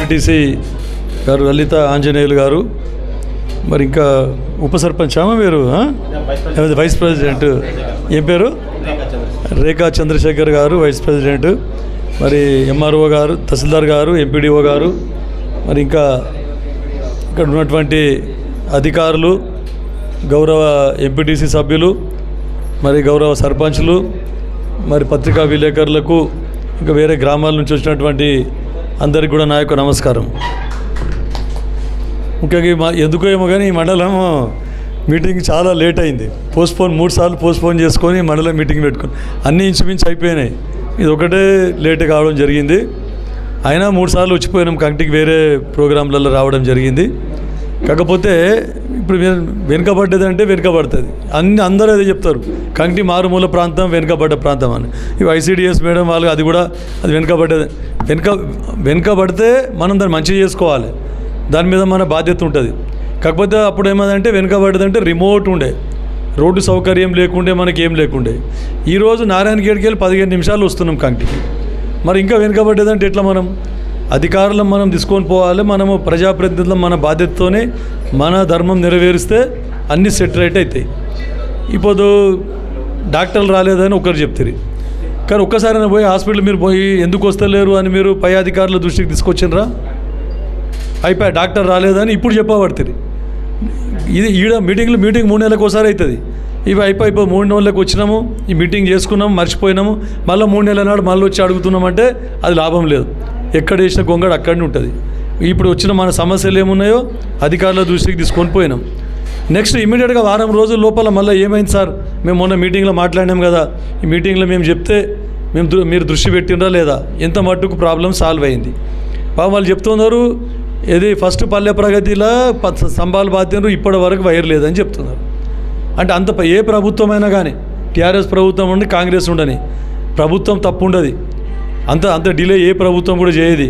MPTC గారు లలిత ఆంజనేయులు గారు, మరి ఇంకా ఉప సర్పంచ్ మీరు వైస్ ప్రెసిడెంట్ ఏం పేరు రేఖా చంద్రశేఖర్ గారు వైస్ ప్రెసిడెంట్, మరి ఎంఆర్ఓ గారు, తహసీల్దార్ గారు, ఎంపీడీఓ గారు, మరి ఇంకా ఇక్కడ ఉన్నటువంటి అధికారులు, గౌరవ ఎంపీటీసీ సభ్యులు, మరి గౌరవ సర్పంచ్లు, మరి పత్రికా విలేకరులకు, ఇంకా వేరే గ్రామాల నుంచి వచ్చినటువంటి అందరికీ కూడా నా యొక్క నమస్కారం. ముఖ్యంగా ఎందుకో ఏమో కానీ ఈ మండలం మీటింగ్ చాలా లేట్ అయింది. 3 సార్లు పోస్ట్పోన్ చేసుకొని మండలం మీటింగ్ పెట్టుకొని అన్నీ ఇంచుమించు అయిపోయినాయి. ఇది ఒకటే లేట్ కావడం జరిగింది. అయినా 3 సార్లు వచ్చిపోయినాం. కంటికి వేరే ప్రోగ్రాంలలో రావడం జరిగింది. కాకపోతే ఇప్పుడు వెనుకబడ్డది అంటే వెనుకబడుతుంది. అందరూ అదే చెప్తారు, కంటి మారుమూల ప్రాంతం, వెనుకబడ్డ ప్రాంతం అని. ఇవి ఐసీడీఎస్ మేడం వాళ్ళు అది కూడా అది వెనుకబడ్డది. వెనుకబడితే మనం దాన్ని మంచిగా చేసుకోవాలి, దాని మీద మన బాధ్యత ఉంటుంది. కాకపోతే అప్పుడు ఏమదంటే వెనుకబడ్డదంటే రిమోట్ ఉండే, రోడ్డు సౌకర్యం లేకుండే, మనకి ఏం లేకుండే. ఈరోజు నారాయణఖేడ్కి వెళ్ళి 15 నిమిషాలు వస్తున్నాం కంటికి. మరి ఇంకా వెనుకబడ్డదంటే ఎట్లా? మనం అధికారులను మనం తీసుకొని పోవాలి. మనము ప్రజాప్రతినిధులం, మన బాధ్యతతోనే మన ధర్మం నెరవేరిస్తే అన్నీ సెట్ రైట్ అవుతాయి. ఇప్పుడు డాక్టర్లు రాలేదని ఒకరు చెప్తారు, కానీ ఒక్కసారైనా పోయి హాస్పిటల్ మీరు పోయి ఎందుకు వస్తలేరు అని మీరు పై అధికారుల దృష్టికి తీసుకొచ్చినరా? అయిపోయి డాక్టర్ రాలేదని ఇప్పుడు చెప్పబడుతుంది. ఇది మీటింగ్ 3 నెలలకు ఒకసారి అవుతుంది. ఇవి అయిపోయి 3 నెలలకు వచ్చినాము, ఈ మీటింగ్ చేసుకున్నాము, మర్చిపోయినాము, మళ్ళీ 3 నెలల నాడు మళ్ళీ వచ్చి అడుగుతున్నామంటే అది లాభం లేదు. ఎక్కడ వేసిన గొంగడు అక్కడనే ఉంటుంది. ఇప్పుడు వచ్చిన మన సమస్యలు ఏమున్నాయో అధికారుల దృష్టికి తీసుకొని పోయినాం. నెక్స్ట్ ఇమీడియట్గా వారం రోజుల లోపల మళ్ళీ ఏమైంది సార్, మేము మొన్న మీటింగ్లో మాట్లాడినాం కదా, ఈ మీటింగ్లో మేము చెప్తే మీరు దృష్టి పెట్టినరా లేదా, ఎంత మట్టుకు ప్రాబ్లం సాల్వ్ అయింది. వాళ్ళు చెప్తున్నారు ఇది ఫస్ట్ పల్లె ప్రగతిలో స్తంభాలు బాధ్యతలు ఇప్పటి వరకు వైర్ లేదని చెప్తున్నారు. అంటే అంత ఏ ప్రభుత్వమైనా కానీ, టీఆర్ఎస్ ప్రభుత్వం ఉండి కాంగ్రెస్ ఉండని, ప్రభుత్వం తప్పు ఉండదు. అంత డిలే ఏ ప్రభుత్వం కూడా చేయదు.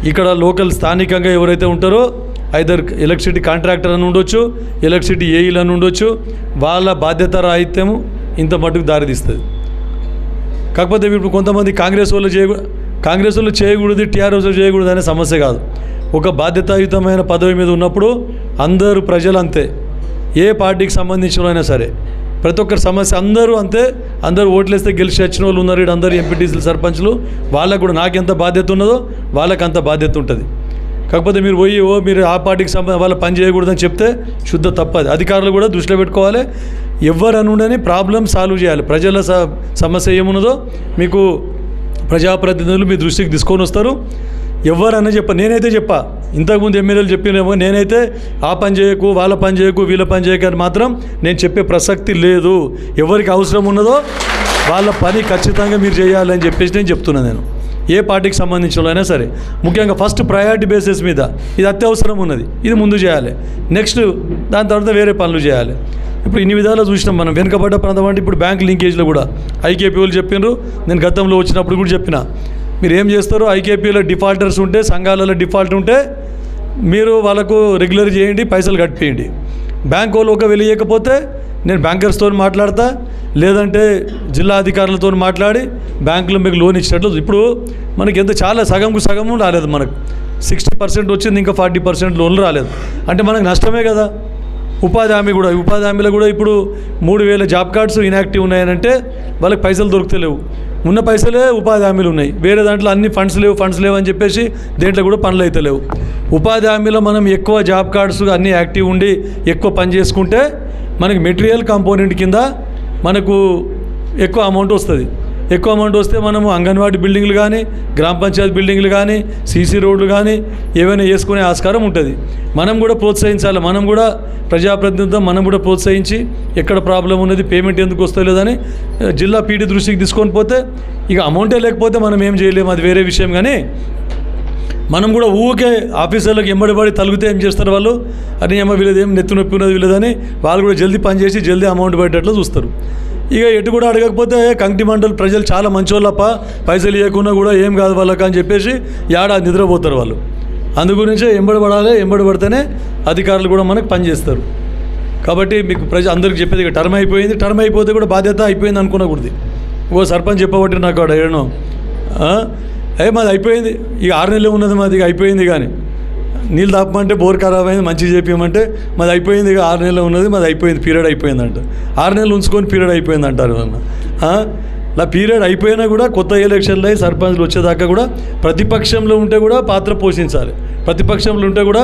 ఇక్కడ లోకల్ స్థానికంగా ఎవరైతే ఉంటారో ఐదర్ ఎలక్ట్రిసిటీ కాంట్రాక్టర్ అని ఉండొచ్చు, ఎలక్ట్రిసిటీ ఏఈలు అని ఉండొచ్చు, వాళ్ళ బాధ్యత రాహిత్యము ఇంత మట్టుకు దారితీస్తుంది. కాకపోతే ఇప్పుడు కొంతమంది కాంగ్రెస్ వాళ్ళు చేయకూడదు, టీఆర్ఎస్ వాళ్ళు చేయకూడదు అనే సమస్య కాదు. ఒక బాధ్యతాయుతమైన పదవి మీద ఉన్నప్పుడు అందరూ ప్రజలు అంతే, ఏ పార్టీకి సంబంధించిన సరే ప్రతి ఒక్కరి సమస్య అందరూ అంతే. అందరూ ఓట్లేస్తే గెలిచి వచ్చిన వాళ్ళు ఉన్నారు, ఇక్కడ అందరూ ఎంపీటీసీలు, సర్పంచ్లు, వాళ్ళకు కూడా నాకెంత బాధ్యత ఉన్నదో వాళ్ళకి అంత బాధ్యత ఉంటుంది. కాకపోతే మీరు పోయి మీరు ఆ పార్టీకి వాళ్ళ పని చేయకూడదని చెప్తే శుద్ధ తప్పది. అధికారులు కూడా దృష్టిలో పెట్టుకోవాలి, ఎవరు ఉండని ప్రాబ్లం సాల్వ్ చేయాలి. ప్రజల సమస్య ఏమున్నదో మీకు ప్రజాప్రతినిధులు మీ దృష్టికి తీసుకొని వస్తారు. ఎవరన్నా నేనైతే ఇంతకుముందు ఎమ్మెల్యేలు చెప్పినేమో, నేనైతే ఆ పని చేయకు, వాళ్ళ పని చేయకు, వీళ్ళ పని చేయకు అని మాత్రం నేను చెప్పే ప్రసక్తి లేదు. ఎవరికి అవసరం ఉన్నదో వాళ్ళ పని ఖచ్చితంగా మీరు చేయాలని చెప్పేసి నేను చెప్తున్నాను. నేను ఏ పార్టీకి సంబంధించిన అయినా సరే, ముఖ్యంగా ఫస్ట్ ప్రయారిటీ బేసిస్ మీద ఇది అత్యవసరం ఉన్నది, ఇది ముందు చేయాలి. నెక్స్ట్ దాని తర్వాత వేరే పనులు చేయాలి. ఇప్పుడు ఇన్ని విధాలు చూసినాం మనం. వెనుకబడ్డ ప్రాంతం అంటే ఇప్పుడు బ్యాంక్ లింకేజ్లో కూడా ఐకేపీ వాళ్ళు చెప్పినారు, నేను గతంలో వచ్చినప్పుడు కూడా చెప్పిన, మీరు ఏం చేస్తారు, ఐకేపీలో డిఫాల్టర్స్ ఉంటే, సంఘాలలో డిఫాల్ట్ ఉంటే మీరు వాళ్ళకు రెగ్యులర్ చేయండి, పైసలు కట్టియండి. బ్యాంక్ వాళ్ళు ఒక వెళ్ళకపోతే నేను బ్యాంకర్స్తో మాట్లాడతా, లేదంటే జిల్లా అధికారులతో మాట్లాడి బ్యాంకులో మీకు లోన్ ఇచ్చినట్లు. ఇప్పుడు మనకి ఎంత చాలా సగము రాలేదు, మనకు 60% వచ్చింది, ఇంకా 40% లోన్లు రాలేదు. అంటే మనకు నష్టమే కదా. ఉపాధి హామీలో కూడా ఇప్పుడు 3000 జాబ్ కార్డ్స్ ఇన్యాక్టివ్ ఉన్నాయనంటే వాళ్ళకి పైసలు దొరుకుతలేవు. ఉన్న పైసలే ఉపాధి హామీలు ఉన్నాయి, వేరే దాంట్లో అన్ని ఫండ్స్ లేవు అని చెప్పేసి దేంట్లో కూడా పనులు అయితే లేవు. ఉపాధి హామీలో మనం ఎక్కువ జాబ్ కార్డ్స్ అన్నీ యాక్టివ్ ఉండి ఎక్కువ పని చేసుకుంటే మనకి మెటీరియల్ కాంపోనెంట్ కింద మనకు ఎక్కువ అమౌంట్ వస్తుంది. ఎక్కువ అమౌంట్ వస్తే మనము అంగన్వాడీ బిల్డింగ్లు కానీ, గ్రామ పంచాయతీ బిల్డింగ్లు కానీ, సీసీ రోడ్లు కానీ ఏవైనా వేసుకునే ఆస్కారం ఉంటుంది. మనం కూడా ప్రోత్సహించాలి. మనం కూడా ప్రజాప్రతినిధులు మనం కూడా ప్రోత్సహించి ఎక్కడ ప్రాబ్లం ఉన్నది, పేమెంట్ ఎందుకు వస్తలేదని జిల్లా పీడీ దృష్టికి తీసుకొని పోతే, ఇక అమౌంటే లేకపోతే మనం ఏం చేయలేము, అది వేరే విషయం. కానీ మనం కూడా ఊరికే ఆఫీసర్లకు ఎంబడిపడి తలిగితే ఏం చేస్తారు వాళ్ళు, అని ఏమో వీళ్ళది ఏం నెత్తి నొప్పి ఉన్నది వీళ్ళదని వాళ్ళు కూడా జల్దీ పని చేసి జల్దీ అమౌంట్ పడేటట్లు చూస్తారు. ఇక ఎటు కూడా అడగకపోతే కంటి మండలి ప్రజలు చాలా మంచోళ్ళప్ప, పైసలు ఇవ్వకుండా కూడా ఏం కాదు వాళ్ళకి అని చెప్పేసి నిద్రపోతారు వాళ్ళు. అందుగురించే ఎంబడి పడితేనే అధికారులు కూడా మనకు పనిచేస్తారు. కాబట్టి మీకు అందరికి చెప్పేది, ఇక టర్మ్ అయిపోతే కూడా బాధ్యత అయిపోయింది అనుకోకూడదు. ఓ సర్పంచ్ చెప్పబట్టి నాకు ఏడనో మాది అయిపోయింది, ఇక 6 నెలలు ఉన్నది, మాది ఇక అయిపోయింది. కానీ నీళ్ళు తాపమంటే బోర్ ఖరాబ్ అయింది, మంచిగా చెప్పమంటే మాది అయిపోయింది, 6 నెలలు ఉన్నది, మాది అయిపోయింది, పీరియడ్ అయిపోయిందంట. 6 నెలలు ఉంచుకొని పీరియడ్ అయిపోయింది అంటారు అలా. పీరియడ్ అయిపోయినా కూడా కొత్త ఎలక్షన్లు అయ్యి సర్పంచ్లు వచ్చేదాకా కూడా ప్రతిపక్షంలో ఉంటే కూడా పాత్ర పోషించాలి. ప్రతిపక్షంలో ఉంటే కూడా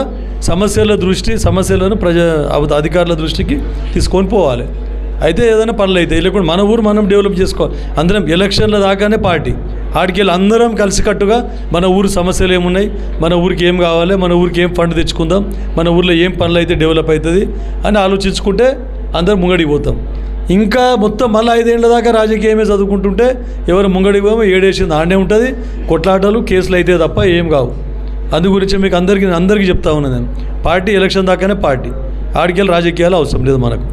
సమస్యలను అధికారుల దృష్టికి తీసుకొని పోవాలి. అయితే ఏదైనా పనులు అయితే లేకుండా మన ఊరు మనం డెవలప్ చేసుకోవాలి. అందరం ఎలక్షన్ల దాకానే పార్టీ ఆడికెళ్ళి అందరం కలిసికట్టుగా మన ఊరు సమస్యలు ఏమున్నాయి, మన ఊరికి ఏం కావాలి, మన ఊరికి ఏం ఫండ్ తెచ్చుకుందాం, మన ఊర్లో ఏం పనులు అయితే డెవలప్ అవుతుంది అని ఆలోచించుకుంటే అందరం ముంగడికి పోతాం. ఇంకా మొత్తం మళ్ళీ 5 ఏళ్ళ దాకా రాజకీయమే చదువుకుంటుంటే ఎవరు ముంగడికి పోమో ఏడేసింది ఆడనే ఉంటుంది. కొట్లాటలు కేసులు అయితే తప్ప ఏం కావు. అందు గురించి మీకు అందరికీ చెప్తా ఉన్నాను నేను. పార్టీ ఎలక్షన్ దాకానే పార్టీ, ఆడికెళ్ళి రాజకీయాలు అవసరం లేదు మనకు.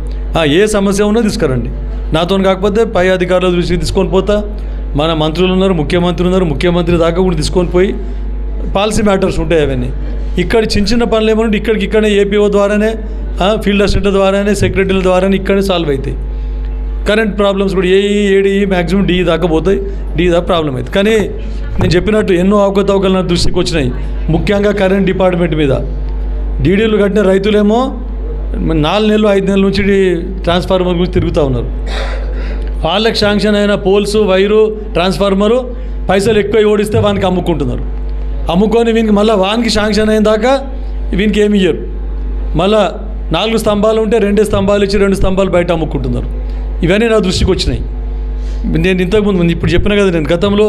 ఏ సమస్య ఉన్నా తీసుకురండి, నాతో కాకపోతే పై అధికారుల దృష్టికి తీసుకొని పోతా. మన మంత్రులు ఉన్నారు, ముఖ్యమంత్రి దాకా కూడా తీసుకొని పోయి పాలసీ మ్యాటర్స్ ఉంటాయి అవన్నీ. ఇక్కడ చిన్న పనులు ఏమన్నా ఇక్కడనే ఏపీఓ ద్వారానే, ఫీల్డ్ అసిస్టెంట్ ద్వారానే, సెక్రటరీల ద్వారానే ఇక్కడనే సాల్వ్ అవుతాయి. కరెంట్ ప్రాబ్లమ్స్ కూడా ఏడి మ్యాక్సిమం డి దాకా పోతాయి, డి దాకా ప్రాబ్లం అవుతుంది. కానీ నేను చెప్పినట్టు ఎన్నో అవకతవకలు నా దృష్టికి వచ్చినాయి. ముఖ్యంగా కరెంట్ డిపార్ట్మెంట్ మీద డీడీలు కట్టిన రైతులేమో 4 నెలలు 5 నెలల నుంచి ట్రాన్స్ఫార్మర్ గురించి తిరుగుతూ ఉన్నారు. వాళ్ళకి శాంక్షన్ అయిన పోల్సు, వైరు, ట్రాన్స్ఫార్మరు పైసలు ఎక్కువ ఓడిస్తే వానికి అమ్ముకుంటున్నారు. అమ్ముకొని వీనికి మళ్ళీ వానికి శాంక్షన్ అయిన దాకా వీనికి ఏమి ఇయ్యరు. మళ్ళీ 4 స్తంభాలు ఉంటే 2 స్తంభాలు ఇచ్చి 2 స్తంభాలు బయట అమ్ముకుంటున్నారు. ఇవన్నీ నా దృష్టికి వచ్చినాయి. నేను ఇంతకుముందు ఇప్పుడు చెప్పిన కదా, నేను గతంలో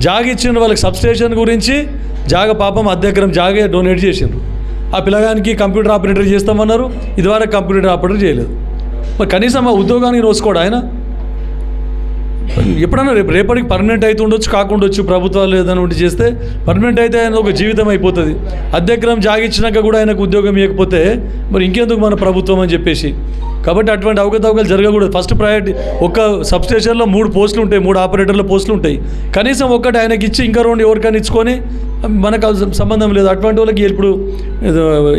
జాగ ఇచ్చిన వాళ్ళకి సబ్స్టేషన్ గురించి పాపం 10 ఎకరం జాగే డొనేట్ చేసిండ్రు. ఆ పిల్లగానికి కంప్యూటర్ ఆపరేటర్ చేస్తామన్నారు, ఇదివరకు కంప్యూటర్ ఆపరేటర్ చేయలేదు. మరి కనీసం ఆ ఉద్యోగానికి రోజుకోడు ఆయన. ఎప్పుడన్నా రేపటికి పర్మనెంట్ అయితే ఉండొచ్చు, కాకుండొచ్చు. ప్రభుత్వాలు ఏదైనా ఉండి చేస్తే పర్మనెంట్ అయితే ఆయన ఒక జీవితం అయిపోతుంది. 10 ఎకరం జాగిచ్చినాక కూడా ఆయనకు ఉద్యోగం ఇవ్వకపోతే మరి ఇంకెందుకు మన ప్రభుత్వం అని చెప్పేసి. కాబట్టి అటువంటి అవకతవకలు జరగకూడదు. ఫస్ట్ ప్రయారిటీ, ఒక సబ్స్టేషన్లో 3 పోస్టులు ఉంటాయి, 3 ఆపరేటర్ల పోస్టులు ఉంటాయి. కనీసం ఒక్కటి ఆయనకి ఇచ్చి ఇంకా 2 ఎవరికైనా ఇచ్చుకొని మనకు సంబంధం లేదు. అటువంటి వాళ్ళకి ఇప్పుడు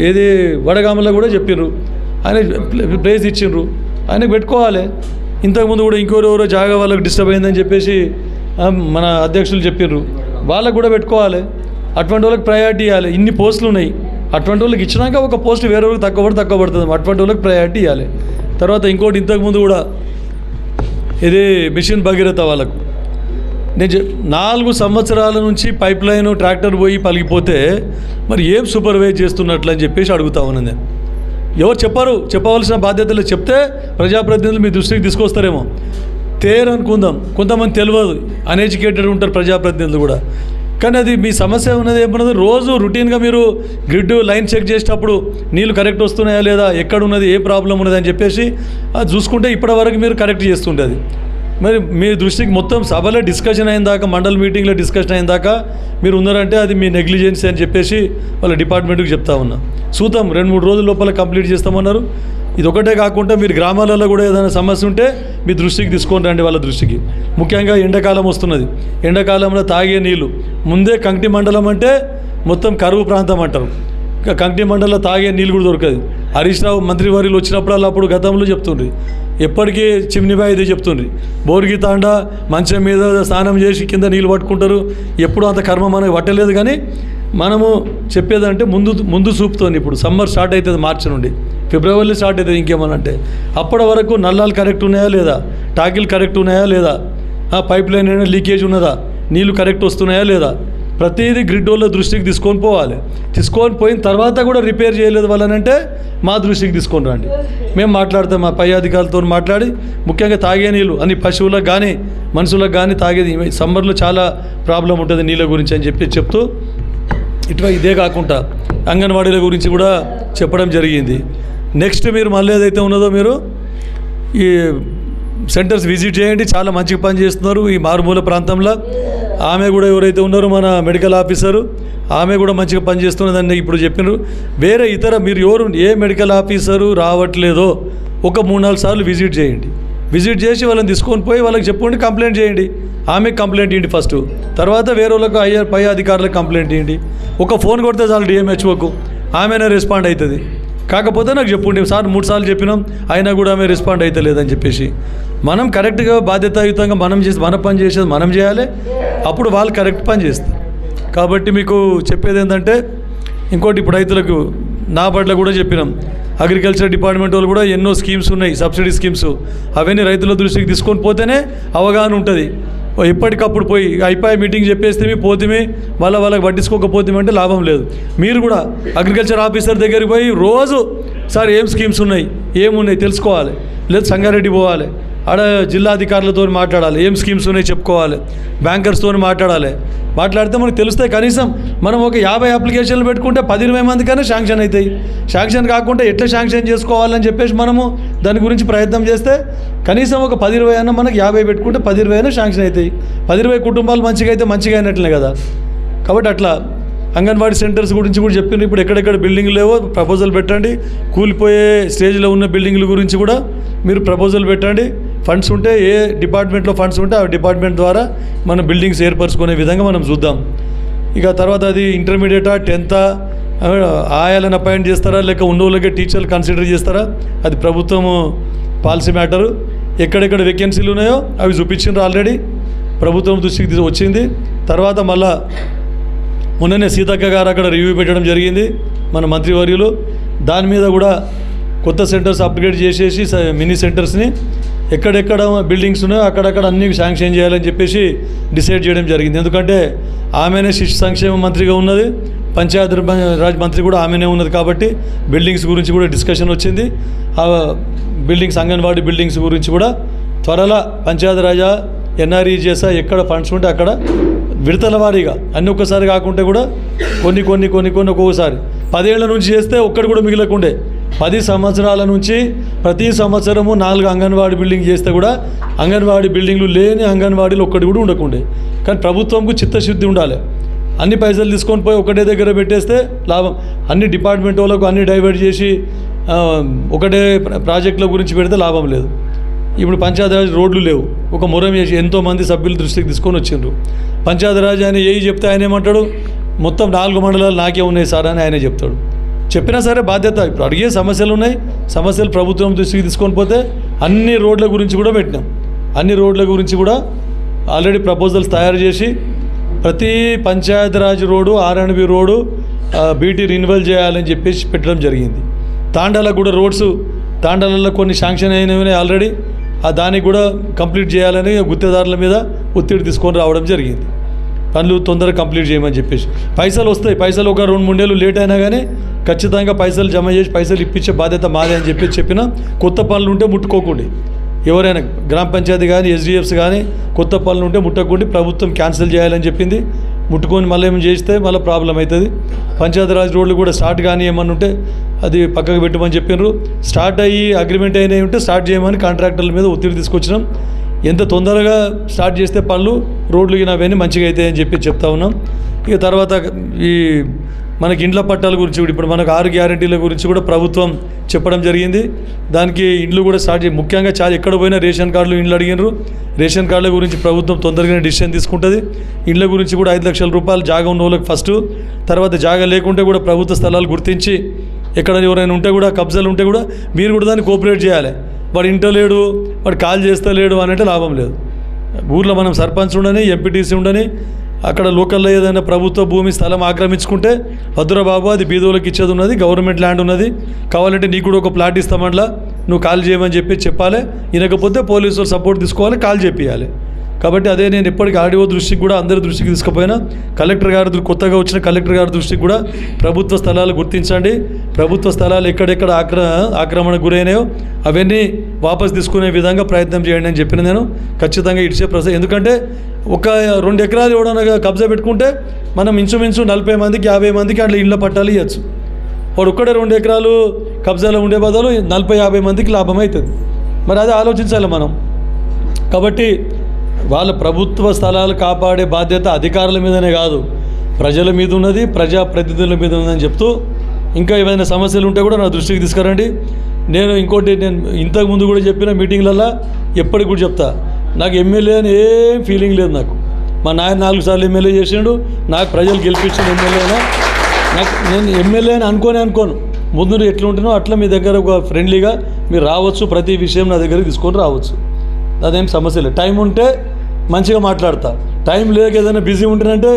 ఏది వడగామలో కూడా చెప్పిర్రు, ఆయన ప్లేస్ ఇచ్చిండ్రు, ఆయనకు పెట్టుకోవాలి. ఇంతకుముందు కూడా ఇంకెవరెవరో జాగా వాళ్ళకి డిస్టర్బ్ అయిందని చెప్పేసి మన అధ్యక్షులు చెప్పిర్రు, వాళ్ళకు కూడా పెట్టుకోవాలి. అటువంటి వాళ్ళకి ప్రయారిటీ ఇవ్వాలి. ఇన్ని పోస్టులు ఉన్నాయి, అటువంటి వాళ్ళకి ఇచ్చినాక ఒక పోస్ట్ వేరే వాళ్ళకి తక్కువ పడుతుంది, అటువంటి వాళ్ళకి ప్రయారిటీ ఇవ్వాలి. తర్వాత ఇంకోటి, ఇంతకుముందు కూడా ఇది మిషన్ భగీరథ వాళ్ళకు నేను 4 సంవత్సరాల నుంచి పైప్ లైన్ ట్రాక్టర్ పోయి పలిగిపోతే మరి ఏం సూపర్వైజ్ చేస్తున్నట్లు అని చెప్పేసి అడుగుతా ఉన్నాను నేను. ఎవరు చెప్పవలసిన బాధ్యతలు చెప్తే ప్రజాప్రతినిధులు మీ దృష్టికి తీసుకొస్తారేమో. అనుకుందాం, కొంతమంది తెలియదు, అన్ఎడ్యుకేటెడ్ ఉంటారు ప్రజాప్రతినిధులు కూడా. కానీ అది మీ సమస్య ఉన్నది ఏమన్నది, రోజు రొటీన్గా మీరు గ్రిడ్ లైన్ చెక్ చేసేటప్పుడు నీళ్ళు కరెక్ట్ వస్తున్నాయా లేదా, ఎక్కడ ఉన్నది, ఏ ప్రాబ్లం ఉన్నది అని చెప్పేసి అది చూసుకుంటే ఇప్పటివరకు మీరు కరెక్ట్ చేస్తుంటుంది. మరి మీ దృష్టికి మొత్తం సభలో డిస్కషన్ అయిన దాకా, మండల్ మీటింగ్లో డిస్కషన్ అయిన దాకా మీరు ఉన్నారంటే అది మీ నెగ్లిజెన్సీ అని చెప్పేసి వాళ్ళ డిపార్ట్మెంట్కి చెప్తా ఉన్నా. చూద్దాం, 2-3 రోజుల లోపల కంప్లీట్ చేస్తామన్నారు. ఇది ఒకటే కాకుండా మీరు గ్రామాలలో కూడా ఏదైనా సమస్య ఉంటే మీ దృష్టికి తీసుకొని రండి, వాళ్ళ దృష్టికి. ముఖ్యంగా ఎండాకాలం వస్తున్నది, ఎండాకాలంలో తాగే నీళ్ళు ముందే కంకి మండలం అంటే మొత్తం కరువు ప్రాంతం అంటారు. ఇంకా కంకి మండలంలో తాగే నీళ్ళు కూడా దొరకదు. హరీష్ రావు మంత్రివర్యులు వచ్చినప్పుడల్లా అప్పుడు గతంలో చెప్తుండ్రి, ఎప్పటికీ చిమ్నిబాయి ఇది చెప్తుండ్రి, బోర్గి తాండా మంచం మీద స్నానం చేసి కింద నీళ్ళు పట్టుకుంటారు. ఎప్పుడు అంత కర్మ మనకు పట్టలేదు. కానీ మనము చెప్పేదంటే ముందు చూపుతోంది. ఇప్పుడు సమ్మర్ స్టార్ట్ అవుతుంది, మార్చి నుండి ఫిబ్రవరిలో స్టార్ట్ అవుతుంది. ఇంకేమనంటే అప్పటి వరకు నల్లాలు కరెక్ట్ ఉన్నాయా లేదా, టాకిల్ కరెక్ట్ ఉన్నాయా లేదా, పైప్ లైన్ అయినా లీకేజ్ ఉన్నదా, నీళ్ళు కరెక్ట్ వస్తున్నాయా లేదా, ప్రతిదీ గ్రిడ్ వాళ్ళ దృష్టికి తీసుకొని పోవాలి. తీసుకొని పోయిన తర్వాత కూడా రిపేర్ చేయలేదు వాళ్ళనంటే మా దృష్టికి తీసుకొని రండి, మేము మాట్లాడతాం. మా పై అధికారులతో మాట్లాడి, ముఖ్యంగా తాగే నీళ్ళు అన్ని పశువులకు కానీ మనుషులకు కానీ తాగేది సమ్మర్లో చాలా ప్రాబ్లం ఉంటుంది నీళ్ళ గురించి అని చెప్తూ ఇదే కాకుండా అంగన్వాడీల గురించి కూడా చెప్పడం జరిగింది. నెక్స్ట్ మీరు మళ్ళీ ఏదైతే ఉన్నదో మీరు ఈ సెంటర్స్ విజిట్ చేయండి, చాలా మంచిగా పని చేస్తున్నారు ఈ మారుమూల ప్రాంతంలో. ఆమె కూడా ఎవరైతే ఉన్నారో మన మెడికల్ ఆఫీసరు, ఆమె కూడా మంచిగా పనిచేస్తున్నదని ఇప్పుడు చెప్పినారు. వేరే ఇతర మీరు ఏ మెడికల్ ఆఫీసరు రావట్లేదో ఒక 3-4 సార్లు విజిట్ చేయండి. విజిట్ చేసి వాళ్ళని తీసుకొని పోయి వాళ్ళకి చెప్పుకోండి, కంప్లైంట్ చేయండి. ఆమెకు కంప్లైంట్ ఇవ్వండి ఫస్ట్, తర్వాత వేరే వాళ్ళకు పై అధికారులకు కంప్లైంట్ ఇవ్వండి. ఒక ఫోన్ కొడితే చాలు డిఎంహెచ్ఓకు, ఆమెనే రెస్పాండ్ అవుతుంది. కాకపోతే నాకు చెప్పుండి, 3 సార్లు చెప్పినాం అయినా కూడా ఆమె రెస్పాండ్ అయితే లేదని చెప్పేసి. మనం కరెక్ట్గా బాధ్యతాయుతంగా మన పని చేసేది మనం చేయాలి, అప్పుడు వాళ్ళు కరెక్ట్ పని చేస్తారు. కాబట్టి మీకు చెప్పేది ఏంటంటే ఇంకోటి ఇప్పుడు రైతులకు నా పట్ల కూడా చెప్పినాం, అగ్రికల్చర్ డిపార్ట్మెంట్ వాళ్ళు కూడా ఎన్నో స్కీమ్స్ ఉన్నాయి, సబ్సిడీ స్కీమ్స్, అవన్నీ రైతుల దృష్టికి తీసుకొని పోతేనే అవగాహన ఉంటుంది. ఎప్పటికప్పుడు పోయి అయిపోయి మీటింగ్ చెప్పేస్తే పోతే వాళ్ళకి పట్టించుకోకపోతే అంటే లాభం లేదు. మీరు కూడా అగ్రికల్చర్ ఆఫీసర్ దగ్గరికి పోయి రోజు సార్ ఏం స్కీమ్స్ ఉన్నాయి, ఏమున్నాయి తెలుసుకోవాలి. లేదు సంగారెడ్డి పోవాలి, ఆడ జిల్లా అధికారులతో మాట్లాడాలి, ఏం స్కీమ్స్ ఉన్నాయి చెప్పుకోవాలి, బ్యాంకర్స్తో మాట్లాడితే మనకు తెలుస్తాయి. కనీసం మనం ఒక 50 అప్లికేషన్లు పెట్టుకుంటే 10-20 మందికైనా శాంక్షన్ అవుతాయి. శాంక్షన్ కాకుండా ఎట్లా శాంక్షన్ చేసుకోవాలని చెప్పేసి మనము దాని గురించి ప్రయత్నం చేస్తే కనీసం ఒక 10-20 అయినా మనకు 50 పెట్టుకుంటే 10-20 అయినా శాంక్షన్ అవుతాయి. 10-20 కుటుంబాలు మంచిగా అయితే మంచిగా అయినట్లే కదా. కాబట్టి అట్లా అంగన్వాడీ సెంటర్స్ గురించి కూడా చెప్పింది. ఇప్పుడు ఎక్కడెక్కడ బిల్డింగ్లు లేవో ప్రపోజల్ పెట్టండి. కూలిపోయే స్టేజ్లో ఉన్న బిల్డింగ్ల గురించి కూడా మీరు ప్రపోజల్ పెట్టండి. ఫండ్స్ ఉంటే ఏ డిపార్ట్మెంట్లో ఫండ్స్ ఉంటే ఆ డిపార్ట్మెంట్ ద్వారా మనం బిల్డింగ్స్ ఏర్పరచుకునే విధంగా మనం చూద్దాం. ఇక తర్వాత అది ఇంటర్మీడియటా 10th ఆయాలను అపాయింట్ చేస్తారా లేక ఉన్నోళ్ళకే టీచర్లు కన్సిడర్ చేస్తారా, అది ప్రభుత్వము పాలసీ మ్యాటరు. ఎక్కడెక్కడ వేకెన్సీలు ఉన్నాయో అవి చూపించిండ్రు ఆల్రెడీ, ప్రభుత్వం దృష్టికి వచ్చింది. తర్వాత మళ్ళా మొన్ననే సీతక్క గారు అక్కడ రివ్యూ పెట్టడం జరిగింది మన మంత్రివర్యులు. దాని మీద కూడా కొత్త సెంటర్స్ అప్గ్రేడ్ చేసేసి మినీ సెంటర్స్ని ఎక్కడెక్కడ బిల్డింగ్స్ ఉన్నాయో అక్కడక్కడ అన్ని శాంక్షన్ చేయాలని చెప్పేసి డిసైడ్ చేయడం జరిగింది. ఎందుకంటే ఆమెనే శిశు సంక్షేమ మంత్రిగా ఉన్నది, పంచాయతీ రాజ్ మంత్రి కూడా ఆమెనే ఉన్నది. కాబట్టి బిల్డింగ్స్ గురించి కూడా డిస్కషన్ వచ్చింది. ఆ బిల్డింగ్స్ అంగన్వాడీ బిల్డింగ్స్ గురించి కూడా త్వరలో పంచాయతీ రాజా NREGS ఎక్కడ ఫండ్స్ ఉంటే అక్కడ విడతల వారీగా అన్నీ ఒక్కసారి కాకుంటే కూడా కొన్ని ఒక్కొక్కసారి 10 ఏళ్ల నుంచి చేస్తే ఒక్కటి కూడా మిగిలకుండే 10 సంవత్సరాల నుంచి ప్రతి సంవత్సరము 4 అంగన్వాడీ బిల్డింగ్ చేస్తే కూడా అంగన్వాడీ బిల్డింగ్లు లేని అంగన్వాడీలు ఒక్కటి కూడా ఉండకుండే. కానీ ప్రభుత్వంకు చిత్తశుద్ధి ఉండాలి. అన్ని పైసలు తీసుకొని పోయి ఒకటే దగ్గర పెట్టేస్తే లాభం. అన్ని డిపార్ట్మెంట్ వాళ్ళకు అన్ని డైవర్ట్ చేసి ఒకటే ప్రాజెక్టుల గురించి పెడితే లాభం లేదు. ఇప్పుడు పంచాయతీరాజ్ రోడ్లు లేవు, ఒక మొరం చేసి ఎంతోమంది సభ్యుల దృష్టికి తీసుకొని వచ్చిండ్రు. పంచాయతీరాజ్ ఆయన చెప్తే ఆయన ఏమంటాడు, మొత్తం 4 మండలాలు నాకే ఉన్నాయి సార్ అని ఆయన చెప్తాడు. చెప్పినా సరే బాధ్యత. ఇప్పుడు అడిగే సమస్యలు ఉన్నాయి, సమస్యలు ప్రభుత్వం దృష్టికి తీసుకొని పోతే అన్ని రోడ్ల గురించి కూడా పెట్టినాం. అన్ని రోడ్ల గురించి కూడా ఆల్రెడీ ప్రపోజల్స్ తయారు చేసి ప్రతి Panchayati Raj road R&B road BT renewal చేయాలని చెప్పేసి పెట్టడం జరిగింది. తాండాలకు కూడా రోడ్స్ తాండాలలో కొన్ని శాంక్షన్ అయినవి ఆల్రెడీ, దానికి కూడా కంప్లీట్ చేయాలని గుత్తేదారుల మీద ఒత్తిడి తీసుకొని రావడం జరిగింది. పనులు తొందరగా కంప్లీట్ చేయమని చెప్పేసి పైసలు వస్తాయి. పైసలు ఒక 2-3 ఏళ్ళు లేట్ అయినా కానీ ఖచ్చితంగా పైసలు జమ చేసి పైసలు ఇప్పించే బాధ్యత మాదే అని చెప్పిన కొత్త పనులు ఉంటే ముట్టుకోకండి. ఎవరైనా గ్రామ పంచాయతీ కానీ SDFs కానీ కొత్త పనులు ఉంటే ముట్టకండి. ప్రభుత్వం క్యాన్సిల్ చేయాలని చెప్పింది. ముట్టుకొని మళ్ళీ ఏమైనా చేస్తే మళ్ళీ ప్రాబ్లం అవుతుంది. పంచాయతీరాజ్ రోడ్లు కూడా స్టార్ట్ కానీ ఏమన్నా ఉంటే అది పక్కకు పెట్టమని చెప్పినారు. స్టార్ట్ అయ్యి అగ్రిమెంట్ అయినవి ఉంటే స్టార్ట్ చేయమని కాంట్రాక్టర్ల మీద ఒత్తిడి తీసుకొచ్చినాం. ఎంత తొందరగా స్టార్ట్ చేస్తే పనులు రోడ్లు అవన్నీ మంచిగా అవుతాయని చెప్తా ఉన్నాం. ఇక తర్వాత ఈ మనకి ఇండ్ల పట్టాల గురించి కూడా ఇప్పుడు మనకు 6 గ్యారెంటీల గురించి కూడా ప్రభుత్వం చెప్పడం జరిగింది. దానికి ఇండ్లు కూడా స్టార్ట్ చేసి ముఖ్యంగా చాలా ఎక్కడ పోయినా రేషన్ కార్డులు ఇండ్లు అడిగినారు. రేషన్ కార్డుల గురించి ప్రభుత్వం తొందరగానే డిసిషన్ తీసుకుంటుంది. ఇండ్ల గురించి కూడా 5 లక్షల రూపాయలు జాగా ఉన్న వాళ్ళకి ఫస్ట్, తర్వాత జాగా లేకుంటే కూడా ప్రభుత్వ స్థలాలు గుర్తించి ఎక్కడ ఎవరైనా ఉంటే కూడా కబ్జాలు ఉంటే కూడా మీరు కూడా దాన్ని కోఆపరేట్ చేయాలి. వాడు ఇంట్లో లేడు, వాడు కాల్ చేస్తా లేడు అని అంటే లాభం లేదు. ఊర్లో మనం సర్పంచ్ ఉండని, ఎంపీటీసీ ఉండని, అక్కడ లోకల్లో ఏదైనా ప్రభుత్వ భూమి స్థలం ఆక్రమించుకుంటే వద్దురా బాబు అది బీదోళ్ళకి ఇచ్చేది ఉన్నది, గవర్నమెంట్ ల్యాండ్ ఉన్నది, కావాలంటే నీకు కూడా ఒక ప్లాట్ ఇస్తామట్లా నువ్వు కాల్ చేయమని చెప్పాలి. వినకపోతే పోలీసులు సపోర్ట్ తీసుకోవాలి, కాల్ చేపియాలి. కాబట్టి అదే నేను ఎప్పటికీ ఆర్డీఓ దృష్టికి కూడా అందరి దృష్టికి తీసుకుపోయినా, కలెక్టర్ గారి కొత్తగా వచ్చిన కలెక్టర్ గారి దృష్టికి కూడా ప్రభుత్వ స్థలాలు గుర్తించండి. ప్రభుత్వ స్థలాలు ఎక్కడెక్కడ ఆక్రమణకు గురైనాయో అవన్నీ వాపస్ తీసుకునే విధంగా ప్రయత్నం చేయండి అని చెప్పిన నేను ఖచ్చితంగా ఇచ్చే ఎందుకంటే ఒక 2 ఎకరాలు ఎవడన్నా కబ్జా పెట్టుకుంటే మనం ఇంచుమించు 40 మందికి 50 మందికి అట్లా ఇళ్ళ పట్టాలు ఇవ్వచ్చు. వాడు ఒక్కడే 2 ఎకరాలు కబ్జాలో ఉండే బదులు 40-50 మందికి లాభం అవుతుంది. మరి అదే ఆలోచించాలి మనం. కాబట్టి వాళ్ళ ప్రభుత్వ స్థలాలు కాపాడే బాధ్యత అధికారుల మీదనే కాదు, ప్రజల మీద ఉన్నది, ప్రజాప్రతినిధుల మీద ఉందని చెప్తూ ఇంకా ఏమైనా సమస్యలు ఉంటే కూడా నా దృష్టికి తీసుకురండి. నేను ఇంతకుముందు కూడా చెప్పిన మీటింగ్లలో ఎప్పటికి కూడా చెప్తా, నాకు ఎమ్మెల్యే అని ఏం ఫీలింగ్ లేదు. నాకు మా నాయన 4 సార్లు ఎమ్మెల్యే చేసిండు, నాకు ప్రజలు గెలిపించిన ఎమ్మెల్యేనా, నేను ఎమ్మెల్యే అని అనుకోను. ముందు ఎట్లా ఉంటున్నావు అట్లా మీ దగ్గర ఒక ఫ్రెండ్లీగా మీరు రావచ్చు, ప్రతి విషయం నా దగ్గర తీసుకొని రావచ్చు, అదేం సమస్య లేదు. టైం ఉంటే మంచిగా మాట్లాడతా, టైం లేక ఏదైనా బిజీ ఉంటేనంటే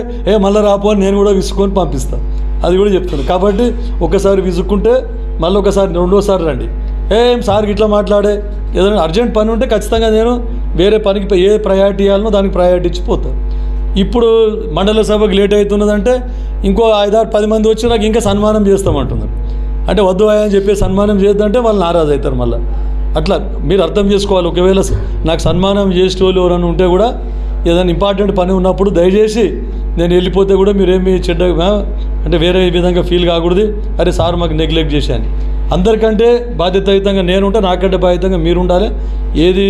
మళ్ళీ రాపో అని నేను కూడా విసుకొని పంపిస్తాను. అది కూడా చెప్తాను. కాబట్టి ఒకసారి విసుక్కుంటే మళ్ళీ ఒకసారి రెండోసారి రండి. ఏం సార్ ఇట్లా మాట్లాడే, ఏదైనా అర్జెంట్ పని ఉంటే ఖచ్చితంగా నేను వేరే పనికి ఏ ప్రయారిటీ ఇవ్వాలనో దానికి ప్రయారిటీ ఇచ్చిపోతాను. ఇప్పుడు మండల సభకు లేట్ అవుతున్నదంటే ఇంకో 5-10 మంది వచ్చి నాకు ఇంకా సన్మానం చేస్తామంటున్నారు. అంటే వద్దు అని చెప్పి సన్మానం చేద్దంటే వాళ్ళు నారాజు అవుతారు మళ్ళీ. అట్లా మీరు అర్థం చేసుకోవాలి. ఒకవేళ నాకు సన్మానం చేసేటోళ్ళు ఎవరైనా ఉంటే కూడా ఏదైనా ఇంపార్టెంట్ పని ఉన్నప్పుడు దయచేసి నేను వెళ్ళిపోతే కూడా మీరేమి చెడ్డ అంటే వేరే విధంగా ఫీల్ కాకూడదు. అరే సార్ మాకు నెగ్లెక్ట్ చేశాను. అందరికంటే బాధ్యతాయుతంగా నేను ఉంటే, నాకంటే బాధ్యతంగా మీరు ఉండాలి. ఏది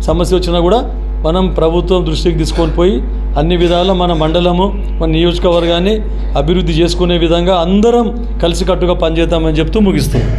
సమస్య వచ్చినా కూడా మనం ప్రభుత్వం దృష్టికి తీసుకొని పోయి అన్ని విధాల మన మండలము, మన నియోజకవర్గాన్ని అభివృద్ధి చేసుకునే విధంగా అందరం కలిసికట్టుగా పనిచేద్దామని చెప్తూ ముగిస్తున్నాం.